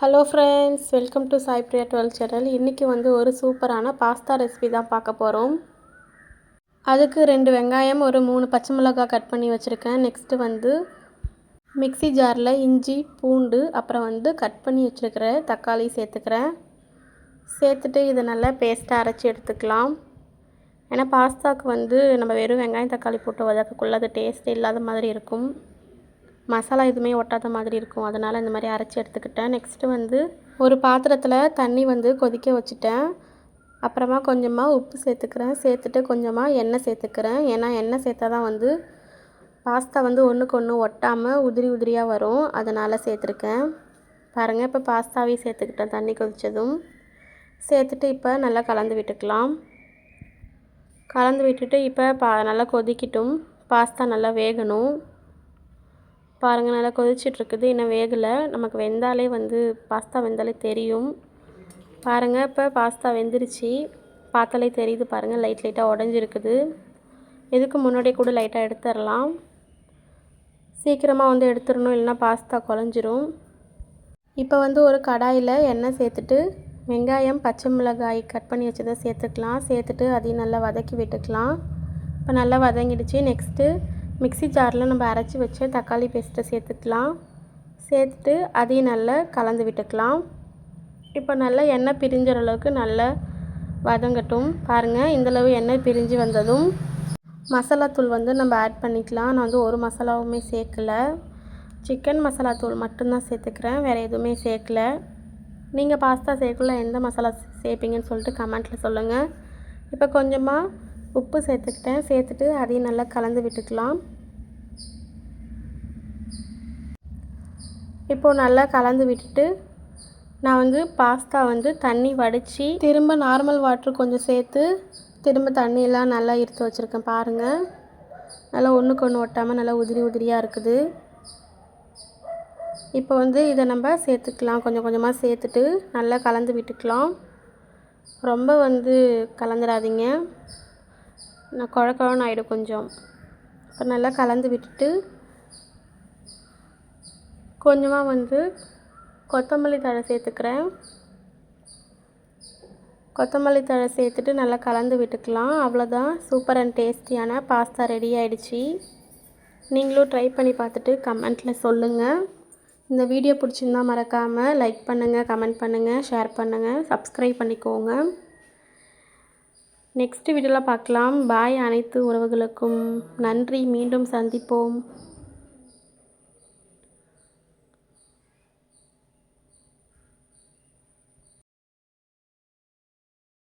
Hello friends, welcome to Sai Priya 12 channel. இன்றைக்கி வந்து ஒரு சூப்பரான பாஸ்தா ரெசிபி தான் பார்க்க போகிறோம். அதுக்கு 2 வெங்காயம், ஒரு 3 பச்சை மிளகாய் கட் பண்ணி வச்சுருக்கேன். நெக்ஸ்ட்டு வந்து மிக்ஸி ஜாரில் இஞ்சி, பூண்டு, அப்புறம் வந்து கட் பண்ணி வச்சுருக்கிற தக்காளி சேர்த்துக்கிறேன். சேர்த்துட்டு இதை நல்லா பேஸ்ட்டாக அரைச்சி எடுத்துக்கலாம். ஏன்னா பாஸ்தாவுக்கு வந்து நம்ம வெறும் வெங்காயம் தக்காளி போட்டு வதக்கக்குள்ள அது டேஸ்ட் இல்லாத மாதிரி இருக்கும், மசாலா எதுவுமே ஒட்டாத மாதிரி இருக்கும். அதனால் இந்த மாதிரி அரைச்சி எடுத்துக்கிட்டேன். நெக்ஸ்ட்டு வந்து ஒரு பாத்திரத்தில் தண்ணி வந்து கொதிக்க வச்சுட்டேன். அப்புறமா கொஞ்சமாக உப்பு சேர்த்துக்கிறேன். சேர்த்துட்டு கொஞ்சமாக எண்ணெய் சேர்த்துக்கிறேன். ஏன்னா எண்ணெய் சேர்த்தா தான் வந்து பாஸ்தா வந்து ஒன்றுக்கு ஒன்று ஒட்டாமல் உதிரி உதிரியாக வரும். அதனால் சேர்த்துருக்கேன். பாருங்கள், இப்போ பாஸ்தாவையும் சேர்த்துக்கிட்டேன். தண்ணி கொதித்ததும் சேர்த்துட்டு இப்போ நல்லா கலந்து விட்டுக்கலாம். கலந்து விட்டுட்டு இப்போ நல்லா கொதிக்கட்டும். பாஸ்தா நல்லா வேகணும். பாருங்கள், நல்லா கொதிச்சிட்ருக்குது. இன்னும் வேகலை. நமக்கு வெந்தாலே வந்து பாஸ்தா வெந்தாலே தெரியும். பாருங்கள், இப்போ பாஸ்தா வெந்துருச்சு. பார்த்தாலே தெரியுது. பாருங்கள், லைட்டாக உடஞ்சிருக்குது. இதுக்கு முன்னாடியே கூட லைட்டாக எடுத்துடலாம். சீக்கிரமாக வந்து எடுத்துடணும், இல்லைனா பாஸ்தா குழஞ்சிரும். இப்போ வந்து ஒரு கடாயில் எண்ணெய் சேர்த்துட்டு வெங்காயம், பச்சை மிளகாய் கட் பண்ணி வச்சதை சேர்த்துக்கலாம். சேர்த்துட்டு அதையும் நல்லா வதக்கி விட்டுக்கலாம். இப்போ நல்லா வதங்கிடுச்சு. நெக்ஸ்ட்டு மிக்ஸி ஜாரில் நம்ம அரைச்சி வச்ச தக்காளி பேஸ்ட்டை சேர்த்துக்கலாம். சேர்த்துட்டு அதையும் நல்லா கலந்து விட்டுக்கலாம். இப்போ நல்லா எண்ணெய் பிரிஞ்சுற அளவுக்கு நல்லா வதங்கட்டும். பாருங்கள், இந்தளவு எண்ணெய் பிரிஞ்சு வந்ததும் மசாலாத்தூள் வந்து நம்ம ஆட் பண்ணிக்கலாம். நான் வந்து ஒரு மசாலாவுமே சேர்க்கலை, சிக்கன் மசாலாத்தூள் மட்டும்தான் சேர்த்துக்கிறேன், வேறு எதுவுமே சேர்க்கலை. நீங்கள் பாஸ்தா சேர்க்கல எந்த மசாலா சேர்ப்பீங்கன்னு சொல்லிட்டு கமெண்ட்டில் சொல்லுங்கள். இப்போ கொஞ்சமாக உப்பு சேர்த்துக்கிட்டேன். சேர்த்துட்டு அதையும் நல்லா கலந்து விட்டுக்கலாம். இப்போது நல்லா கலந்து விட்டுட்டு நான் வந்து பாஸ்தா வந்து தண்ணி வடித்து திரும்ப நார்மல் வாட்ரு கொஞ்சம் சேர்த்து திரும்ப தண்ணியெல்லாம் நல்லா எடுத்து வச்சுருக்கேன். பாருங்கள், நல்லா ஒன்றுக்கு ஒன்று ஒட்டாமல் நல்லா உதிரி உதிரியாக இருக்குது. இப்போ வந்து இதை நம்ம சேர்த்துக்கலாம். கொஞ்சம் கொஞ்சமாக சேர்த்துட்டு நல்லா கலந்து விட்டுக்கலாம். ரொம்ப வந்து கலந்துடாதீங்க, நான் குழக்குழன்னு ஆகிடும் கொஞ்சம். இப்போ நல்லா கலந்து விட்டுட்டு கொஞ்சமாக வந்து கொத்தமல்லி தழை சேர்த்துக்கிறேன். கொத்தமல்லி தழை சேர்த்துட்டு நல்லா கலந்து விட்டுக்கலாம். அவ்வளோதான், சூப்பர் அண்ட் டேஸ்டியான பாஸ்தா ரெடி ஆகிடுச்சி. நீங்களும் ட்ரை பண்ணி பார்த்துட்டு கமெண்ட்டில் சொல்லுங்கள். இந்த வீடியோ பிடிச்சிருந்தா மறக்காமல் லைக் பண்ணுங்கள், கமெண்ட் பண்ணுங்கள், ஷேர் பண்ணுங்கள், சப்ஸ்கிரைப் பண்ணிக்கோங்க. நெக்ஸ்ட் வீடியோவில் பார்க்கலாம். பாய் அனைத்து உறவுகளுக்கும். நன்றி. மீண்டும் சந்திப்போம்.